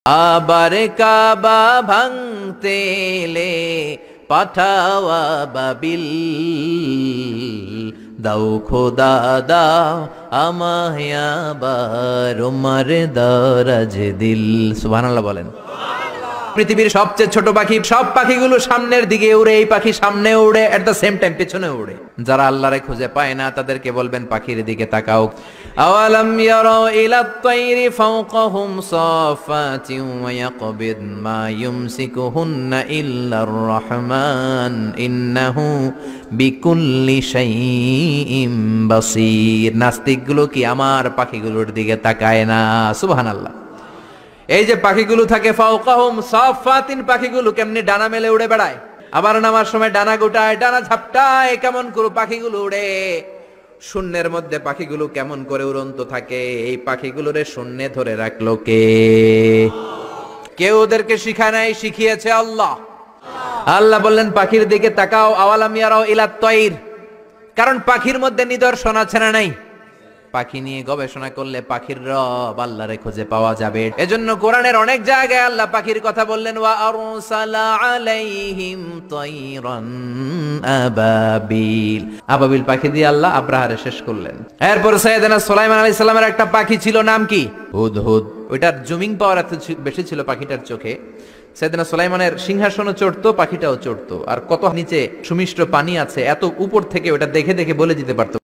আবার কাবা ভাঙতে এলে পাঠাওয়া বাবিল, দাও খোদা দাও আমায় আবার উমার দারাজ দিল। সুবহানাল্লাহ বলেন। পৃথিবীর সবচেয়ে ছোট পাখি, সব পাখিগুলো সামনের দিকে উড়ে, এই পাখি সামনে উড়ে, এট দ্য সেম টাইম পেছনে উড়ে। যারা আল্লাহরে খুঁজে পায় না তাদেরকে বলবেন পাখির দিকে তাকাও। আওয়ালাম ইয়ারাউ ইলাত তায়রি ফাওকাহুম সাফাতিন ওয়া ইয়াকবিদ মা ইউমসিকুহুন্না ইল্লার রহমান ইন্নাহু বিকুল্লি শাইইন বাসীর। নাস্তিকগুলো কি আমার পাখিগুলোর দিকে তাকায় না? সুবহানাল্লাহ। এই যে পাখিগুলো থাকে ফাওকাহুম সাফাতিন, পাখিগুলো কেমনি ডানা মেলে উড়ে বেড়ায়, আবার নামার সময় ডানা গোটায়, ডানা ঝাপটায়, কেমন করে পাখিগুলো উড়ে। শূন্যের মধ্যে পাখিগুলো কেমন করে উড়ন্ত থাকে, এই পাখিগুলোরে শূন্যে ধরে রাখলো কে? কেউ ওদেরকে শিখায় নাই, শিখিয়েছে আল্লাহ। আল্লাহ বললেন পাখির দিকে তাকাও। আওয়ালাম ইয়ারাউ ইলাত তায়র, কারণ পাখির মধ্যে নিদর্শন আছে না নাই? পাখি নিয়ে গবেষণা করলে পাখির রব আল্লাহরে খুঁজে পাওয়া যাবে। এজন্য কোরআনের অনেক জায়গায় আল্লাহ পাখির কথা বললেন, ওয়া আরসালা আলাইহিম তায়রান আবাবিল। আবাবিল পাখি দিয়ে আল্লাহ আব্রাহারে শেষ করলেন। এরপর সাইয়েদনা সুলাইমান আলাইহিস সালামের একটা পাখি ছিল, নাম কি? হুদহুদ। ওইটার জুমিং পাওয়ার এত বেশি ছিল পাখিটার চোখে, সাইয়েদনা সুলাইমানের সিংহাসনও চড়তো, পাখিটাও চড়তো। আর কত নিচে সুমিষ্ট পানি আছে, এত উপর থেকে ওটা দেখে দেখে বলে দিতে পারতো